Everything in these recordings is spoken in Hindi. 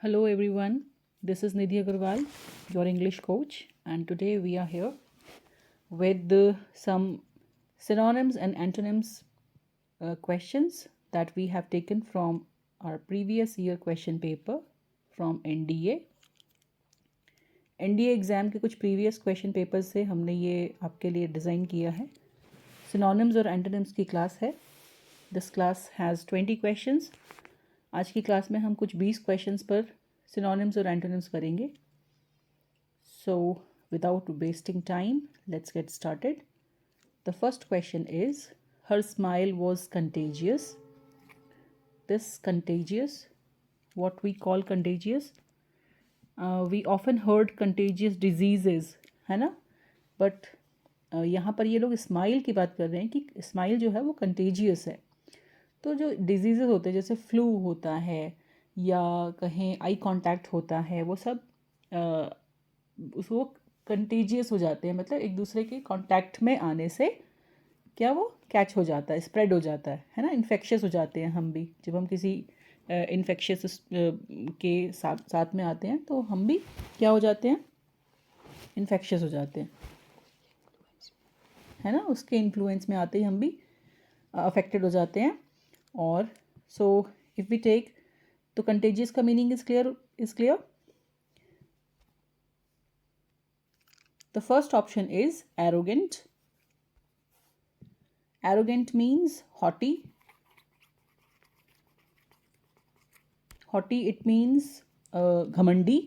Hello everyone, this is Nidhi Agarwal, your English coach, and today we are here with some synonyms and antonyms questions that we have taken from our previous year question paper from NDA. NDA exam के कुछ प्रीवियस क्वेश्चन पेपर से हमने ये आपके लिए डिज़ाइन किया है. सिनोनिम्स और एंटोनिम्स की क्लास है. This class has 20 questions. आज की क्लास में हम कुछ 20 क्वेश्चंस पर synonyms और antonyms करेंगे. So without wasting time, let's get started. The first question is, her smile was contagious. This contagious, what we call contagious, we often heard contagious diseases, है ना? But यहाँ पर ये लोग स्माइल की बात कर रहे हैं कि स्माइल जो है वो कंटेजियस है. तो जो डिजीज़ेस होते हैं जैसे फ्लू होता है या कहें आई कांटेक्ट होता है, वो सब वो कंटेजियस हो जाते हैं. मतलब एक दूसरे के कांटेक्ट में आने से क्या वो कैच हो जाता है, स्प्रेड हो जाता है ना. इन्फेक्शियस हो जाते हैं हम भी. जब हम किसी इन्फेक्शियस के साथ में आते हैं तो हम भी क्या हो जाते हैं, इन्फेक्शियस हो जाते हैं, है ना. उसके इन्फ्लुएंस में आते ही हम भी अफेक्टेड हो जाते हैं. और सो इफ़ वी टेक, तो कंटेजियस का meaning is clear. The first option is arrogant. Arrogant means haughty. Haughty it means घमंडी.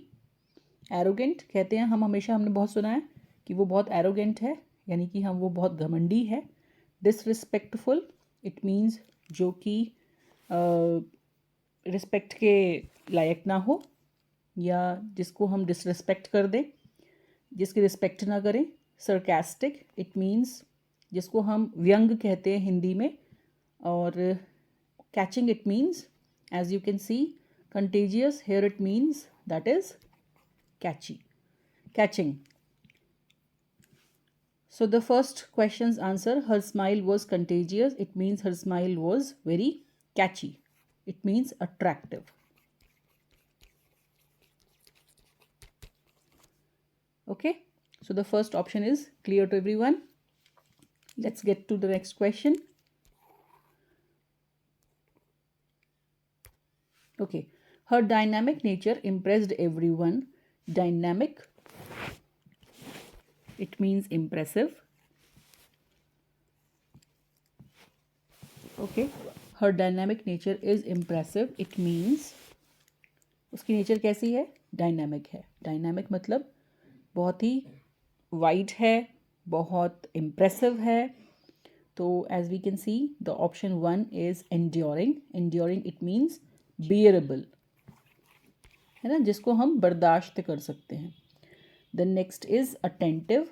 एरोगेंट कहते हैं हम हमेशा, हमने बहुत सुना है कि वो बहुत एरोगेंट है, यानी कि वो बहुत घमंडी है. डिसरिस्पेक्टफुल इट मीन्स जो कि रिस्पेक्ट के लायक ना हो या जिसको हम डिसरिस्पेक्ट कर दें, जिसकी रिस्पेक्ट ना करें. सरकास्टिक इट मीन्स जिसको हम व्यंग कहते हैं हिंदी में. और catching it means, as you can see, contagious here it means that is catching. So the first question's answer, her smile was contagious, it means her smile was very catchy. It means attractive. Okay, so the first option is clear to everyone. Let's get to the next question. Okay, her dynamic nature impressed everyone. Dynamic, it means impressive. Okay, her dynamic nature is impressive. It means उसकी नेचर कैसी है, डायनामिक है. डायनामिक मतलब बहुत ही वाइड है, बहुत इम्प्रेसिव है. तो as we can see the option 1 is enduring. Enduring it means bearable, है ना, जिसको हम बर्दाश्त कर सकते हैं. The next is attentive.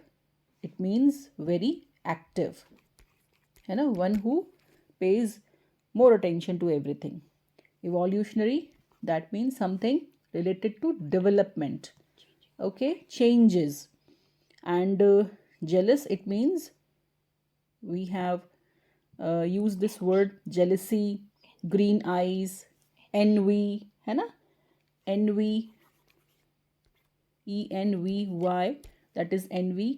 It means very active, है ना, one who pays more attention to everything. Evolutionary, that means something related to development, okay, changes. And jealous, it means we have used this word jealousy, green eyes, envy, है ना, envy, ENVY, that is envy,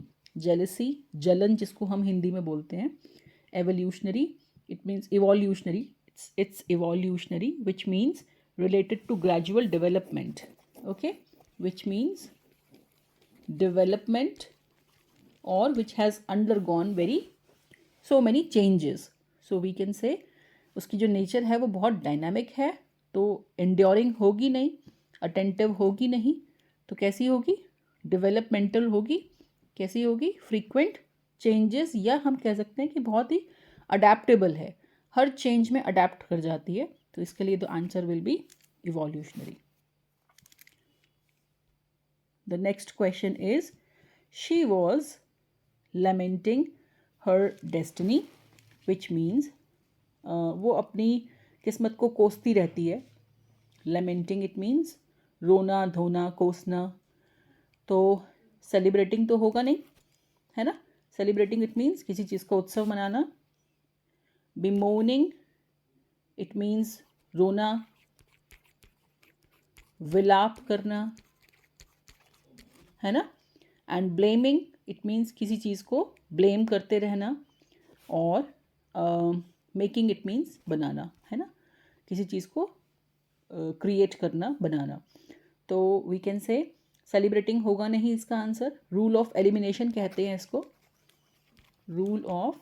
jealousy, जलन जिसको हम हिंदी में बोलते हैं. Evolutionary, it means evolutionary, it's evolutionary, which means related to gradual development. Okay, which means development or which has undergone so many changes. So we can say उसकी जो नेचर है वो बहुत डायनामिक है. तो एंड्योरिंग होगी नहीं, अटेंटिव होगी नहीं, तो कैसी होगी, डेवलपमेंटल होगी. कैसी होगी, फ्रीक्वेंट चेंजेस, या हम कह सकते हैं कि बहुत ही अडेप्टेबल है, हर चेंज में अडेप्ट कर जाती है. तो इसके लिए the answer will be evolutionary. The next question is, she was lamenting her destiny, which means वो अपनी किस्मत को कोसती रहती है. लमेंटिंग इट मीन्स रोना धोना कोसना. तो सेलिब्रेटिंग तो होगा नहीं, है ना. सेलिब्रेटिंग इट मीन्स किसी चीज़ का उत्सव मनाना. bemoaning, it means रोना. विलाप करना, है ना। एंड ब्लेमिंग इट मीन्स किसी चीज़ को ब्लेम करते रहना, और मेकिंग इट मीन्स बनाना, है ना, किसी चीज़ को क्रिएट करना, बनाना। तो वी कैन से सेलिब्रेटिंग होगा नहीं इसका आंसर। रूल ऑफ एलिमिनेशन कहते हैं इसको, rule of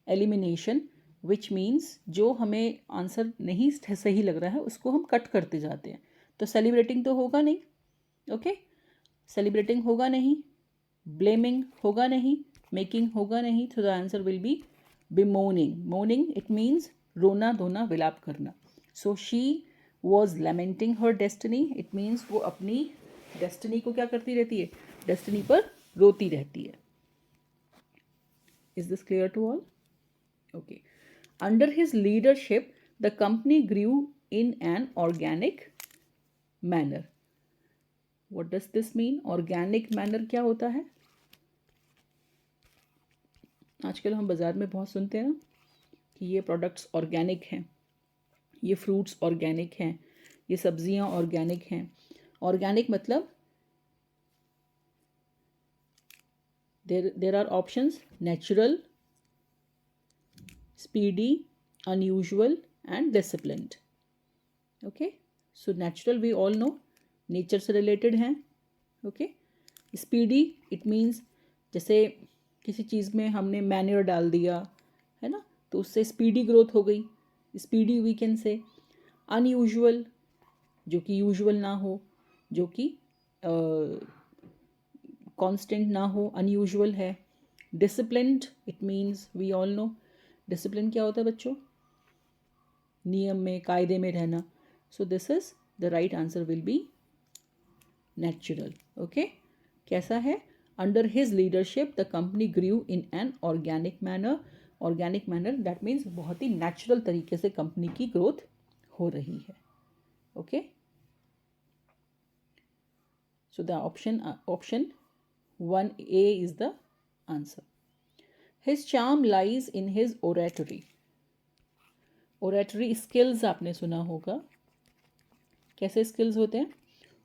elimination, which means जो हमें आंसर नहीं सही लग रहा है उसको हम कट करते जाते हैं। तो सेलिब्रेटिंग तो होगा नहीं, ओके, सेलिब्रेटिंग होगा नहीं, ब्लेमिंग होगा नहीं, मेकिंग होगा नहीं, तो the answer will B bemoaning. Moaning it means रोना धोना, विलाप करना. So she was lamenting her destiny. It means वो अपनी डेस्टिनी को क्या करती रहती है, डेस्टिनी पर रोती रहती है. Is this clear to all? Okay. Under his leadership, the company grew in an organic manner. What does this mean? Organic manner क्या होता है? आजकल हम बाज़ार में बहुत सुनते हैं ना कि ये प्रोडक्ट्स ऑर्गेनिक हैं, ये फ्रूट्स ऑर्गेनिक हैं, ये सब्जियां ऑर्गेनिक हैं. ऑर्गेनिक मतलब there are options: natural, speedy, unusual and disciplined. Okay, so natural we all know, nature से रिलेटेड हैं. ओके, स्पीडी इट मीन्स जैसे किसी चीज़ में हमने मैन्योर डाल दिया, है ना, तो उससे स्पीडी ग्रोथ हो गई, speedy we can say. Unusual जो कि यूजुअल ना हो, जो कि कांस्टेंट ना हो, अनयूजुअल है. Disciplined it means we all know discipline क्या होता है बच्चों, नियम में, कायदे में रहना. So this is the right answer will be natural. Okay, कैसा है? Under his leadership the company grew in an organic manner. Organic manner that means बहुत ही नेचुरल तरीके से कंपनी की ग्रोथ हो रही है. Okay, so the option 1A is the answer. His charm lies in his oratory. Oratory skills आपने सुना होगा. कैसे skills होते हैं?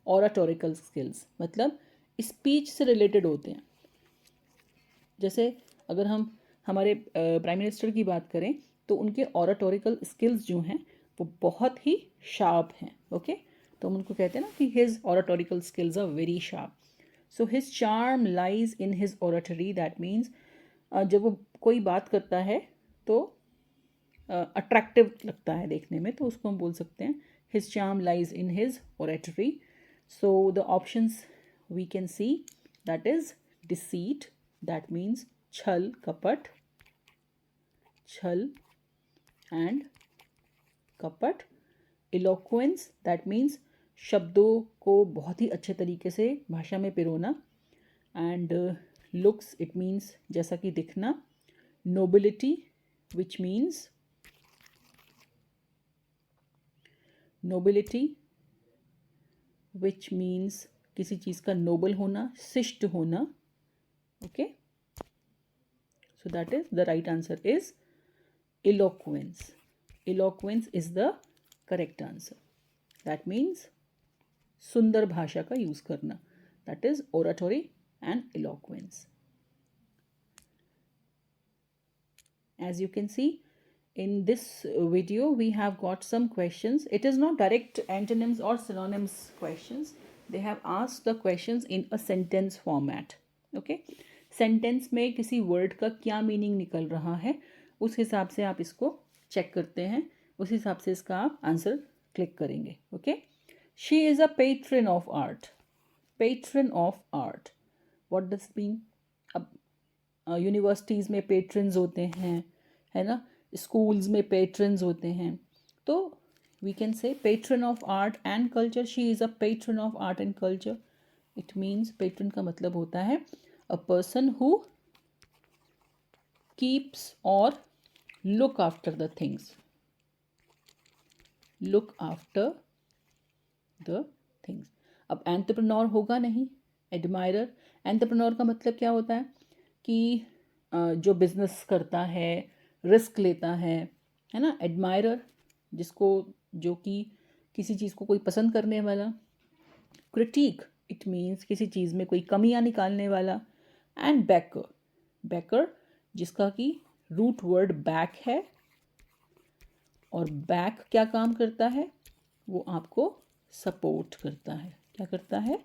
Oratorical skills मतलब स्पीच से रिलेटेड होते हैं. जैसे अगर हम हमारे प्राइम मिनिस्टर की बात करें तो उनके oratorical skills जो हैं वो बहुत ही शार्प हैं. ओके, तो हम उनको कहते हैं ना कि his oratorical skills are very sharp. So his charm lies in his oratory. That means जब वो कोई बात करता है तो अट्रैक्टिव लगता है देखने में, तो उसको हम बोल सकते हैं his charm lies in his oratory. So the options we can see, that is deceit, that means छल कपट, छल and कपट. eloquence that means शब्दों को बहुत ही अच्छे तरीके से भाषा में पिरोना. एंड लुक्स इट मीन्स जैसा कि दिखना. नोबिलिटी विच मीन्स किसी चीज़ का नोबल होना, शिष्ट होना. Okay, so that is the right answer is eloquence. Eloquence is the correct answer. That means सुंदर भाषा का यूज करना. That is oratory and eloquence. As you can see in this video we have got some questions. It is not direct antonyms or synonyms questions. They have asked the questions in a sentence format. Okay, sentence में किसी word का क्या meaning निकल रहा है उस हिसाब से आप इसको चेक करते हैं, उस हिसाब से इसका आप आंसर क्लिक करेंगे. Okay, she is a patron of art. Patron of art what does mean? अब यूनिवर्सिटीज़ में पेट्रन्स होते हैं, है ना, स्कूल्स में पेट्रन्स होते हैं, तो we can say patron of art and culture. She is a patron of art and culture. It means patron का मतलब होता है a person who keeps or look after the things. Look after the things. अब एंटरप्रेन्योर होगा नहीं, एडमायरर. एंटरप्रेन्योर का मतलब क्या होता है कि जो बिजनेस करता है, रिस्क लेता है ना. एडमायरर जिसको, जो कि किसी चीज़ को कोई पसंद करने वाला, क्रिटिक इट मीन्स किसी चीज़ में कोई कमियां निकालने वाला, एंड बैकर, बैकर जिसका कि रूट वर्ड बैक है, और बैक क्या काम करता है, वो आपको सपोर्ट करता है। क्या करता है?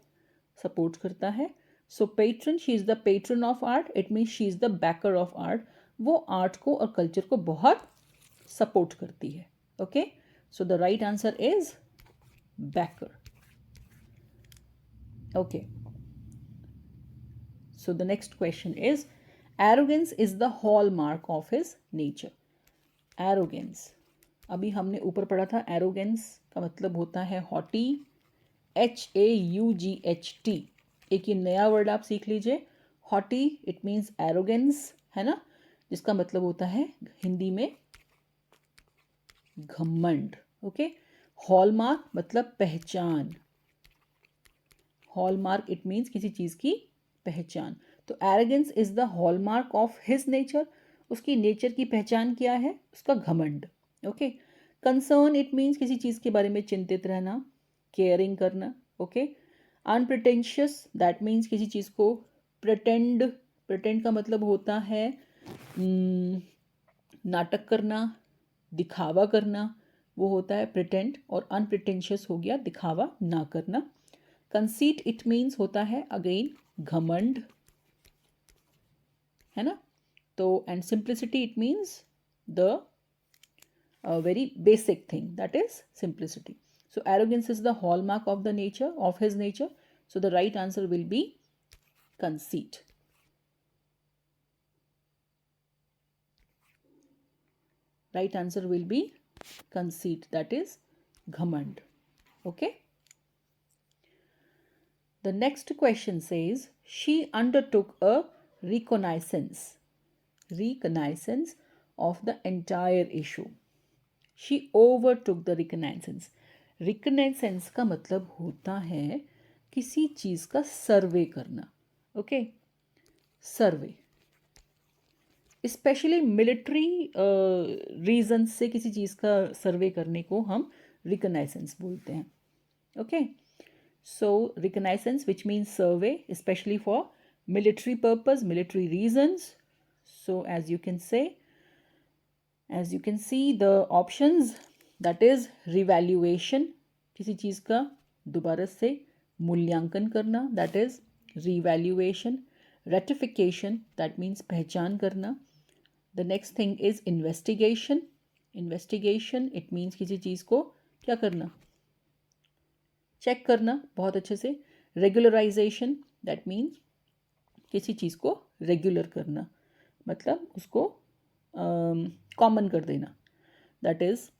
सपोर्ट करता है। So patron, she is the patron of art, it means she is the backer of art. वो आर्ट को और कल्चर को बहुत सपोर्ट करती है। Okay, so the right answer is backer. Okay, so the next question is, arrogance is the hallmark of his nature. arrogance, अभी हमने ऊपर पढ़ा था, arrogance का मतलब होता है haughty, HAUGHT। एक ये नया वर्ड आप सीख लीजिए, haughty it means arrogance, है ना, जिसका मतलब होता है हिंदी में घमंड। ओके, हॉलमार्क मतलब पहचान, हॉलमार्क इट मीन्स किसी चीज़ की पहचान। तो arrogance is the hallmark of his nature, उसकी नेचर की पहचान क्या है? उसका घमंड। ओके, कंसर्न इट मीन्स किसी चीज़ के बारे में चिंतित रहना, केयरिंग करना। ओके, अनप्रिटेंशियस दैट मीन्स किसी चीज़ को प्रिटेंड, प्रिटेंड का मतलब होता है नाटक करना, दिखावा करना, वो होता है प्रिटेंड, और अनप्रिटेंशियस हो गया दिखावा ना करना। कंसीट इट मीन्स होता है अगेन घमंड, है ना। तो and simplicity it means the very basic thing, that is simplicity. So arrogance is the hallmark of the nature of his nature, so the right answer will B conceit. Right answer will B conceit, that is ghamand. Okay, the next question says, she undertook a reconnaissance of the entire issue. She overtook the reconnaissance. reconnaissance का मतलब होता है किसी चीज का सर्वे करना। ओके, सर्वे स्पेशली मिलिट्री रीजन से किसी चीज़ का सर्वे करने को हम रिकनाइसेंस बोलते हैं। Okay, so reconnaissance which means survey specially for military purpose, military reasons. So as you can see the options, that is revaluation, किसी चीज़ का दोबारा से मूल्यांकन करना, that is revaluation. Ratification that means पहचान करना। The next thing is investigation. Investigation it means किसी चीज़ को क्या करना, चेक करना बहुत अच्छे से। Regularization that means किसी चीज़ को रेगुलर करना, मतलब उसको कॉमन कर देना, that is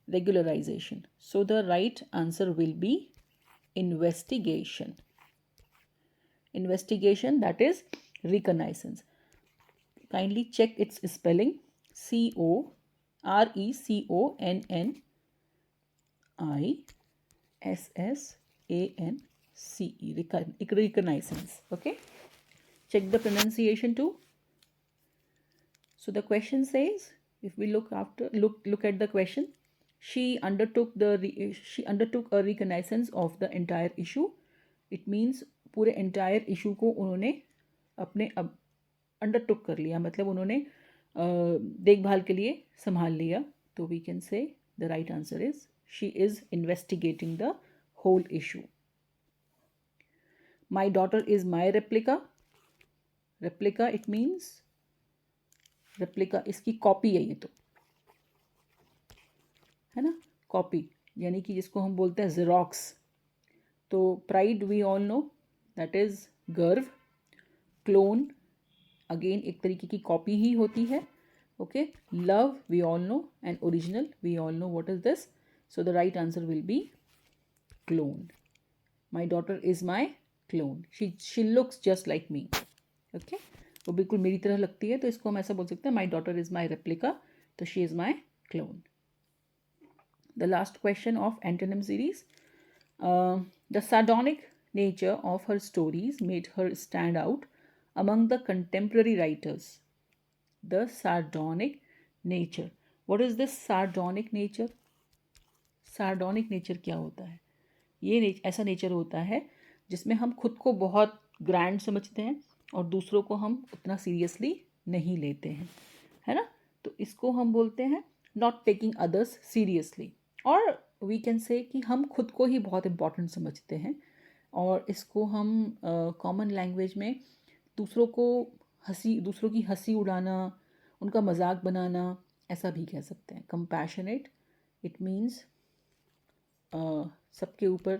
regularization. So the right answer will be investigation. Investigation, that is reconnaissance. Kindly check its spelling, CORECONNISSANCE, reconnaissance. Okay, check the pronunciation too. So the question says, if we look at the question, she undertook a reconnaissance of the entire issue. It means पूरे entire issue को उन्होंने अपने अंडरटुक कर लिया, मतलब उन्होंने देखभाल के लिए संभाल लिया। तो we can say the right answer is she is investigating the whole issue. My daughter is my replica, replica it means, replica इसकी कॉपी है, ये तो है ना, कॉपी यानी कि जिसको हम बोलते हैं जेरोक्स। तो pride we all know that is गर्व, क्लोन अगेन एक तरीके की कॉपी ही होती है। Okay, love we all know, and original we all know what is this, so the right answer will be clone. My daughter is my clone, she looks just like me. Okay, वो बिल्कुल मेरी तरह लगती है, तो इसको हम ऐसा बोल सकते हैं, my daughter is my replica, तो she is my clone. The last question of antonym series, the sardonic nature of her stories made her stand out among the contemporary writers. The sardonic nature. What is this sardonic nature? Sardonic nature क्या होता है? ये ऐसा नेचर होता है जिसमें हम खुद को बहुत ग्रैंड समझते हैं और दूसरों को हम उतना सीरियसली नहीं लेते हैं, है ना। तो इसको हम बोलते हैं नॉट टेकिंग अदर्स सीरियसली, और वी कैन से कि हम खुद को ही बहुत इम्पोर्टेंट समझते हैं, और इसको हम कॉमन लैंग्वेज में दूसरों की हंसी उड़ाना, उनका मजाक बनाना, ऐसा भी कह सकते हैं। कंपैशनेट, इट मीन्स सबके ऊपर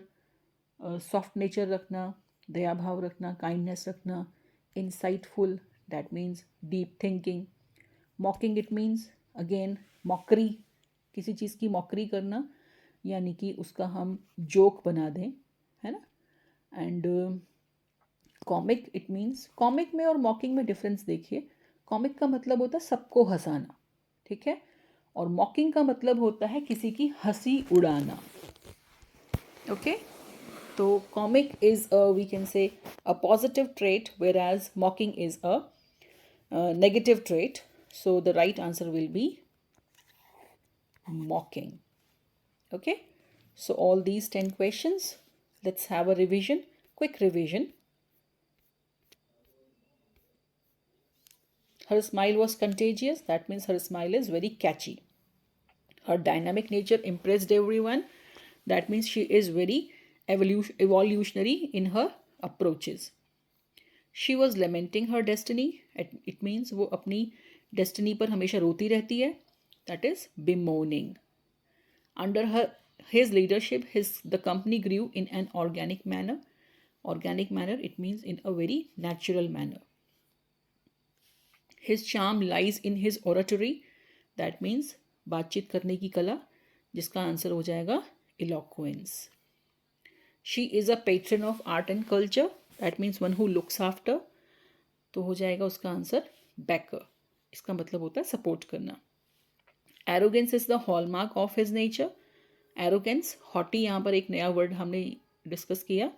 सॉफ्ट नेचर रखना, दया भाव रखना, काइंडनेस रखना। Insightful, that means deep thinking. मॉकिंग, it means again mockery, किसी चीज़ की मॉकरी करना, यानी कि उसका हम जोक बना दें, है ना। And comic, it means, comic में और मॉकिंग में डिफरेंस देखिए। कॉमिक का मतलब होता है सबको हंसाना, ठीक है, और मॉकिंग का मतलब होता है किसी की हंसी उड़ाना। ओके, तो comic is we can say a positive trait, whereas mocking is a negative trait. So the right answer will be mocking. Okay, so all these 10 questions, let's have a revision, quick revision. Her smile was contagious, that means her smile is very catchy. Her dynamic nature impressed everyone, that means she is very evolutionary in her approaches. She was lamenting her destiny, it means वो अपनी destiny पर हमेशा रोती रहती है, that is bemoaning. Under his leadership, the company grew in an organic manner. Organic manner, it means in a very natural manner. His charm lies in his oratory, that means बातचीत करने की कला, जिसका आंसर हो जाएगा eloquence. She is a patron of art and culture, that means one who looks after, तो हो जाएगा उसका आंसर backer, इसका मतलब होता है सपोर्ट करना. Arrogance is the hallmark of his nature. Arrogance, haughty, यहाँ पर एक नया वर्ड हमने डिस्कस किया,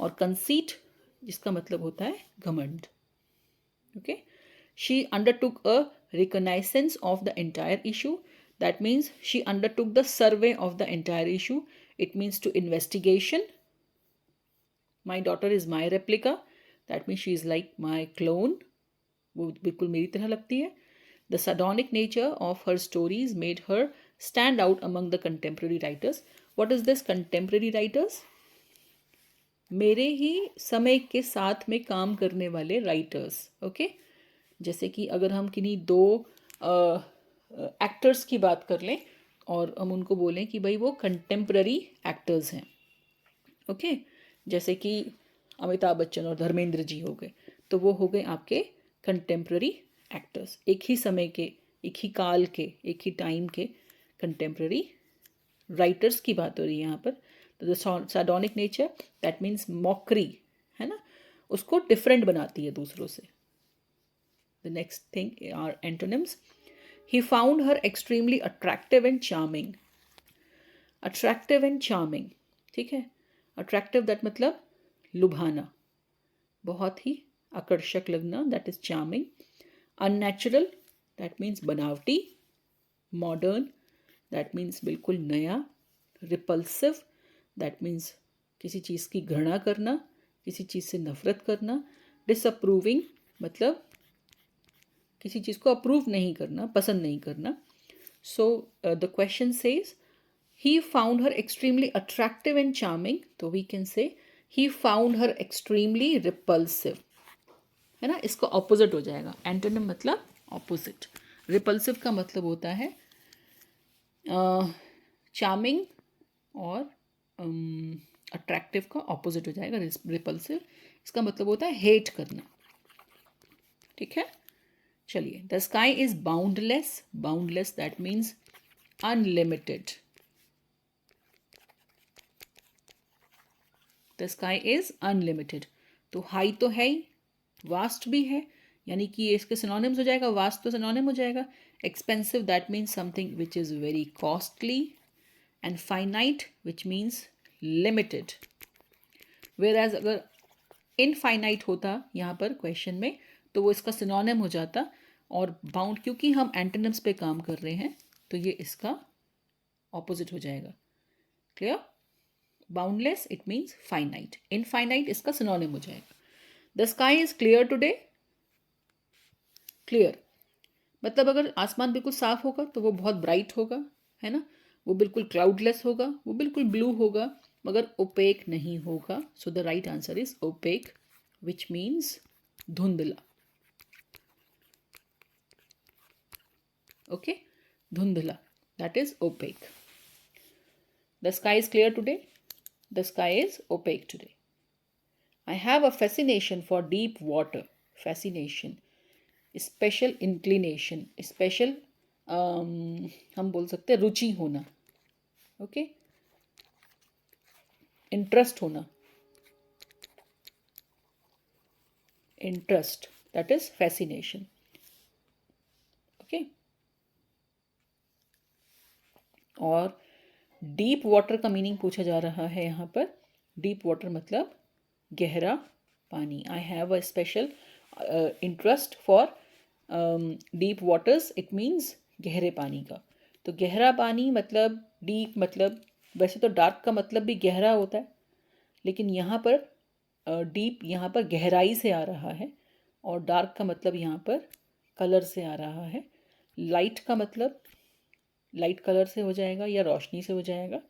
और कंसीट, जिसका मतलब होता है घमंड. Okay, she undertook a reconnaissance of the entire issue, that means she undertook the survey of the entire issue, it means to investigation. My daughter is my replica, that means she is like my clone, वो बिल्कुल मेरी तरह लगती है. The sardonic nature of her stories made her stand out among the contemporary writers. What is this contemporary writers? मेरे ही समय के साथ में काम करने वाले राइटर्स. ओके, जैसे कि अगर हम किन्हीं दो एक्टर्स की बात कर लें और हम उनको बोलें कि भाई वो कंटेम्प्ररी एक्टर्स हैं. ओके, जैसे कि अमिताभ बच्चन और धर्मेंद्र जी हो गए, तो वो हो गए आपके कंटेम्प्ररी एक्टर्स. एक ही समय के, एक ही काल के, एक ही टाइम के कंटेम्प्ररी राइटर्स की बात हो रही है यहाँ पर. तो the sardonic nature, that means mockery, है ना, उसको डिफरेंट बनाती है दूसरों से. The next thing are antonyms. He found her extremely attractive and charming. Attractive and charming, ठीक है. अट्रैक्टिव दैट मतलब लुभाना, बहुत ही आकर्षक लगना, that is charming. Unnatural, that means बनावटी. मॉडर्न, दैट मीन्स बिल्कुल नया. रिपल्सिव, दैट मीन्स किसी चीज़ की घृणा करना, किसी चीज़ से नफरत करना. डिसअप्रूविंग, मतलब किसी चीज़ को अप्रूव नहीं करना, पसंद नहीं करना. So the question says he found her extremely attractive and charming, तो we can say he found her extremely repulsive, है ना. इसका ऑपोजिट हो जाएगा. एंटोनिम मतलब ऑपोजिट. रिपल्सिव का मतलब होता है चार्मिंग, और अट्रैक्टिव का ऑपोजिट हो जाएगा रिपल्सिव. इसका मतलब होता है हेट करना, ठीक है. चलिए, the sky is boundless. Boundless that means unlimited. The sky is unlimited, तो हाई तो है ही, वास्ट भी है, यानी कि ये इसके सिनोनिम्स हो जाएगा. वास्ट तो सिनोनिम हो जाएगा. Expensive that means something which is very costly. And finite which means limited. Whereas अगर इनफाइनाइट होता यहाँ पर क्वेश्चन में, तो वो इसका सिनोनिम हो जाता. और बाउंड, क्योंकि हम एंटोनिम्स पे काम कर रहे हैं, तो ये इसका ऑपोजिट हो जाएगा. Clear? Boundless it means finite, infinite इसका सिनोनिम हो जाएगा। The sky is clear today, clear मतलब अगर आसमान बिल्कुल साफ होगा तो वो बहुत ब्राइट होगा, है ना, वो बिल्कुल क्लाउडलेस होगा, वो बिल्कुल ब्लू होगा, मगर ओपेक नहीं होगा। So the right answer is opaque which means धुंधला। ओके, धुंधला, that is opaque. The sky is clear today, the sky is opaque today. I have a fascination for deep water. Fascination, special inclination, special हम बोल सकते हैं रुचि होना, ओके, इंटरेस्ट होना, interest, that is fascination. Okay, और डीप वाटर का मीनिंग पूछा जा रहा है यहाँ पर। डीप वाटर मतलब गहरा पानी। I have a special interest for deep waters, it means गहरे पानी का। तो गहरा पानी मतलब डीप, मतलब वैसे तो डार्क का मतलब भी गहरा होता है, लेकिन यहाँ पर डीप यहाँ पर गहराई से आ रहा है, और डार्क का मतलब यहाँ पर कलर से आ रहा है। लाइट का मतलब लाइट कलर से हो जाएगा या रोशनी से हो जाएगा।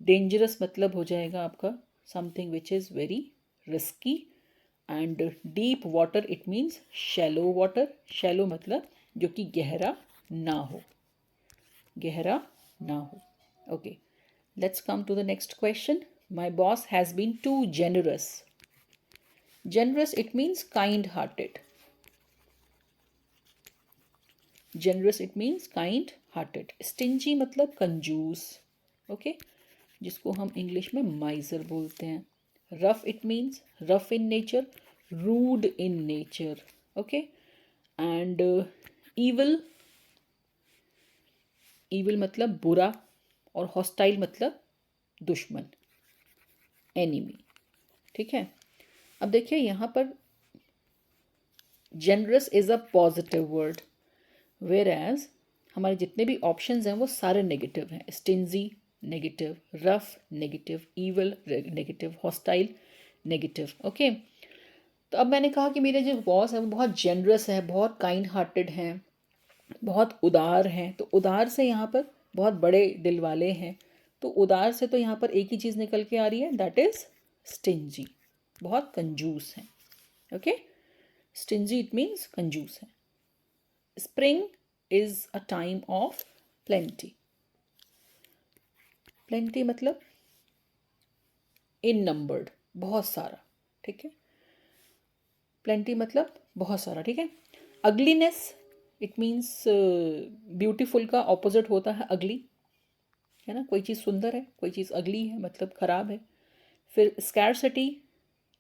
डेंजरस मतलब हो जाएगा आपका something which is very risky. And deep water it means shallow water. Shallow मतलब जो कि गहरा ना हो, गहरा ना हो। Okay, let's come to the next question. My boss has been too generous. Generous it means kind hearted. Generous it means kind hearted. Stingy मतलब कंजूस, ओके, जिसको हम इंग्लिश में माइजर बोलते हैं। Rough it means rough in nature, rude in nature, okay. And evil, evil मतलब बुरा, और हॉस्टाइल मतलब दुश्मन, एनिमी, ठीक है। अब देखिए यहाँ पर generous is a positive word, whereas हमारे जितने भी ऑप्शंस हैं वो सारे नेगेटिव हैं। Stingy negative, rough negative, evil negative, hostile negative, okay. तो अब मैंने कहा कि मेरे जो बॉस है वो बहुत जेनरस है, बहुत काइंड हार्टेड हैं, बहुत उदार हैं। तो उदार से यहाँ पर बहुत बड़े दिल वाले हैं, तो उदार से तो यहाँ पर एक ही चीज़ निकल के आ रही है, दैट इज़ स्टिंजी, बहुत कंजूस हैं, ओके। स्टिंजी इट मीन्स कंजूस है। Spring is a time of plenty. Plenty मतलब इन नंबर्ड, बहुत सारा, ठीक है। प्लेंटी मतलब बहुत सारा, ठीक है। अगलीनेस इट मीन्स ब्यूटीफुल का ऑपोजिट होता है अगली, है ना। कोई चीज़ सुंदर है, कोई चीज़ अगली है मतलब ख़राब है। फिर स्कैरसिटी,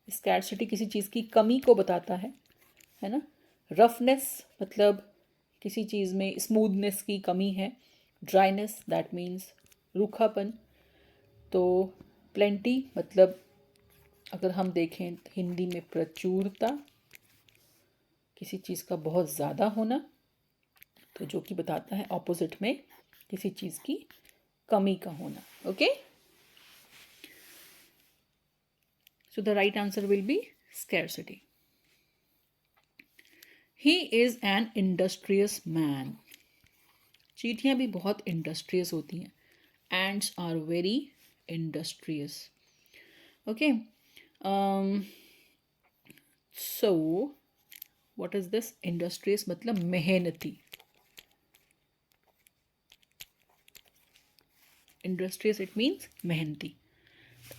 स्कैरसिटी किसी चीज़ की कमी को बताता है ना। रफनेस मतलब किसी चीज़ में स्मूथनेस की कमी है। ड्राइनेस दैट मीन्स रूखापन। तो प्लेंटी मतलब अगर हम देखें हिंदी में प्रचुरता, किसी चीज़ का बहुत ज़्यादा होना, तो जो कि बताता है ऑपोजिट में किसी चीज़ की कमी का होना, okay. So the right answer will be scarcity. He is an industrious man. चींटियाँ भी बहुत इंडस्ट्रियस होती हैं। Ants are very industrious, okay. So what is this? Industrious मतलब मेहनती। इंडस्ट्रियस इट मीन्स मेहनती।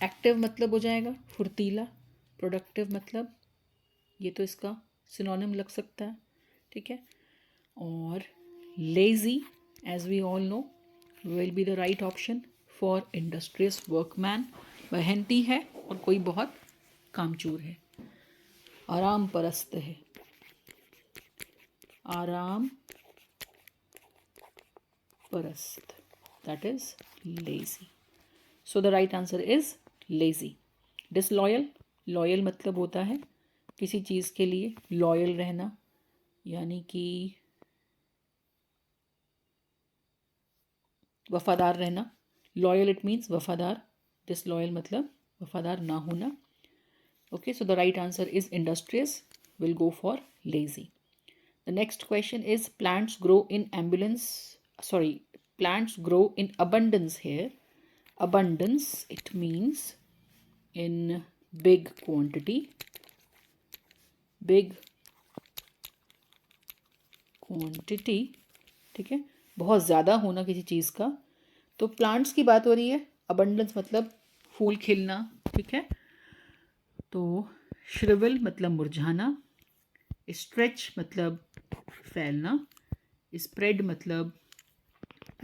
एक्टिव मतलब हो जाएगा फुर्तीला। प्रोडक्टिव मतलब ये तो इसका सिनोनिम लग सकता है, ठीक है। और lazy as we all know will be the right option for industrious workman. मेहनती है और कोई बहुत कामचोर है, आराम परस्त है, आराम परस्त, that is lazy. So the right answer is lazy. Disloyal, loyal मतलब होता है किसी चीज़ के लिए लॉयल रहना, यानी कि वफादार रहना। लॉयल इट मीन्स वफादार, डिसलॉयल मतलब वफादार ना होना. Okay, so the right answer is industrious. We'll go for lazy. The next question is plants grow in plants grow in abundance here. Abundance, it means in big quantity. Big quantity, ठीक है, बहुत ज़्यादा होना किसी चीज़ का. तो प्लांट्स की बात हो रही है. अबंडेंस मतलब फूल खिलना, ठीक है. तो श्रिवल मतलब मुरझाना, स्ट्रेच मतलब फैलना, स्प्रेड मतलब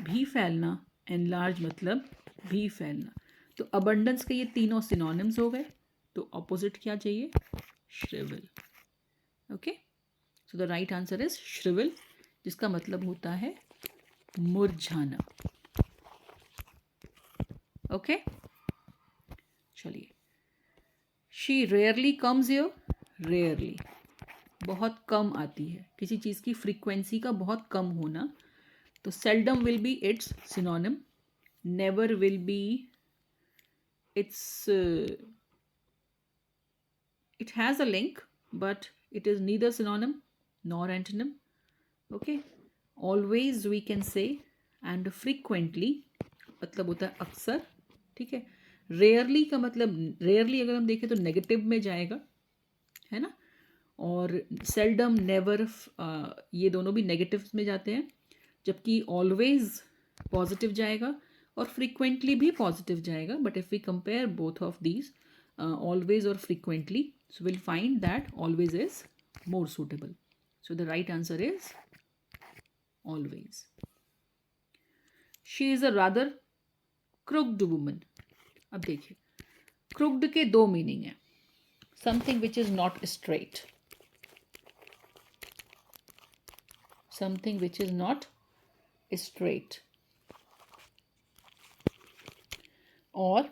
भी फैलना, एनलार्ज मतलब भी फैलना. तो अबंडेंस के ये तीनों सिनोनिम्स हो गए. तो ऑपोजिट क्या चाहिए? Shrivel. Okay, so the right answer is shrivel, जिसका मतलब होता है मुरझाना. ओके, चलिए. She rarely comes here. Rarely बहुत कम आती है, किसी चीज़ की फ्रीक्वेंसी का बहुत कम होना. तो seldom will be it's synonym. Never will be it's, it has a link but it is neither synonym nor antonym. Okay, always we can say, and frequently मतलब होता है अक्सर, ठीक है. रेयरली का मतलब, रेयरली अगर हम देखें तो नेगेटिव में जाएगा, है ना. और सेल्डम, नेवर, ये दोनों भी नेगेटिव में जाते हैं. जबकि ऑलवेज पॉजिटिव जाएगा और फ्रीक्वेंटली भी पॉजिटिव जाएगा. But if we compare both of these, always or frequently, so we'll find that always is more suitable. So the right answer is always. She is a rather crooked woman. अब देखिए, crooked के दो मीनिंग है. something which is not straight, something which is not straight, or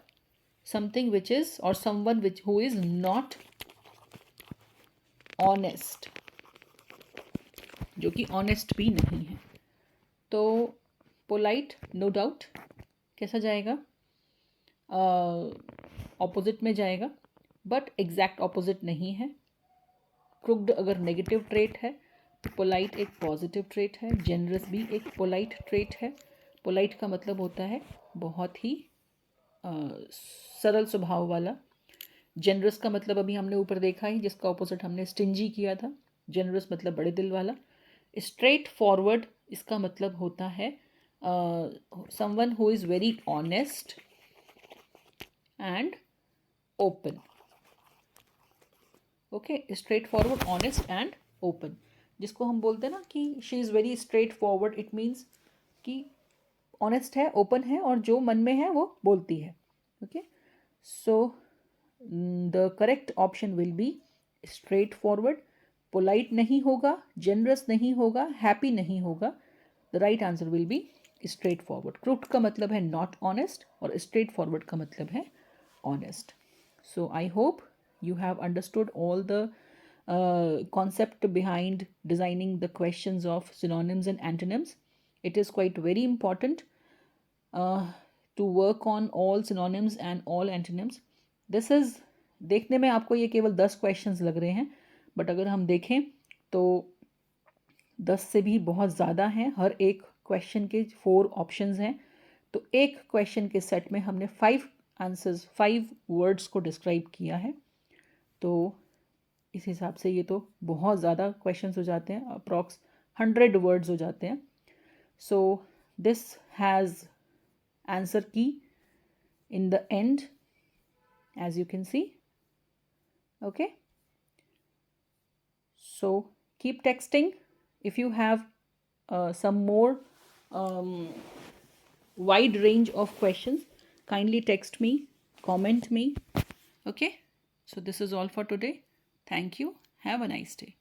something which is, or someone which who is not honest, जो कि ऑनेस्ट भी नहीं है. तो पोलाइट नो डाउट कैसा जाएगा? ऑपोजिट में जाएगा, बट एग्जैक्ट ऑपोजिट नहीं है. क्रुक्ड अगर नेगेटिव ट्रेट है तो पोलाइट एक पॉजिटिव ट्रेट है. जेनरस भी एक पोलाइट ट्रेट है. पोलाइट का मतलब होता है बहुत ही सरल स्वभाव वाला. जेनरस का मतलब अभी हमने ऊपर देखा ही, जिसका ऑपोजिट हमने स्टिंजी किया था. जेनरस मतलब बड़े दिल वाला. स्ट्रेट फॉरवर्ड, इसका मतलब होता है someone who is very honest and open. Okay, straight forward, honest and open, जिसको हम बोलते हैं ना कि she is very straight forward. It means कि ऑनेस्ट है, ओपन है, और जो मन में है वो बोलती है. Okay, so the correct option will be straight forward. Polite नहीं होगा, जेनरस नहीं होगा, हैप्पी नहीं होगा. The right answer will be straight forward. Crude का मतलब है नॉट ऑनेस्ट और स्ट्रेट फॉरवर्ड का मतलब है honest. So I hope you have understood all the concept behind designing the questions of synonyms and antonyms. It is quite very important to work on all synonyms and all antonyms. This is, देखने में आपको ये केवल 10 questions लग रहे हैं, बट अगर हम देखें तो 10 से भी बहुत ज़्यादा हैं. हर एक क्वेश्चन के 4 ऑप्शंस हैं. तो एक क्वेश्चन के सेट में हमने 5 आंसर्स, 5 वर्ड्स को डिस्क्राइब किया है. तो इस हिसाब से ये तो बहुत ज़्यादा क्वेश्चंस हो जाते हैं. अप्रॉक्स 100 वर्ड्स हो जाते हैं. So this has answer key in the end, as you can see. Okay, so keep texting. If you have some more wide range of questions, kindly text me, comment me. Okay, so this is all for today. Thank you. Have a nice day.